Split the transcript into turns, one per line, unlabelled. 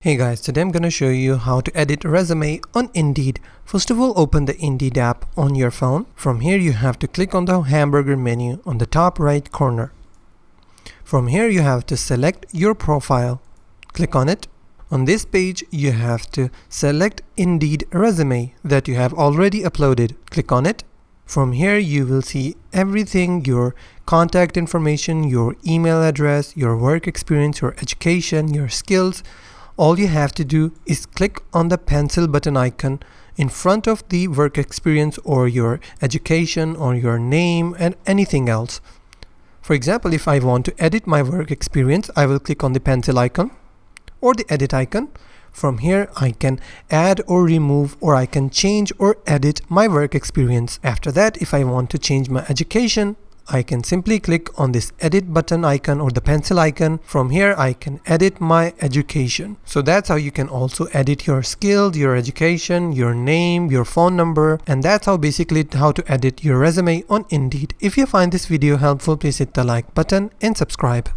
Hey guys, today I'm going to show you how to edit a resume on Indeed. First of all, open the Indeed app on your phone. From here you have to click on the hamburger menu on the top right corner. From here you have to select your profile. Click on it. On this page you have to select Indeed resume that you have already uploaded. Click on it. From here you will see everything, your contact information, your email address, your work experience, your education, your skills. All you have to do is click on the pencil button icon in front of the work experience or your education or your name and anything else. For example, if I want to edit my work experience, I will click on the pencil icon or the edit icon. From here, I can add or remove, or I can change or edit my work experience. After that, if I want to change my education, I can simply click on this edit button icon or the pencil icon. From here I can edit my education. So that's how you can also edit your skills, your education, your name, your phone number, and that's how basically how to edit your resume on Indeed. If you find this video helpful, please hit the like button and subscribe.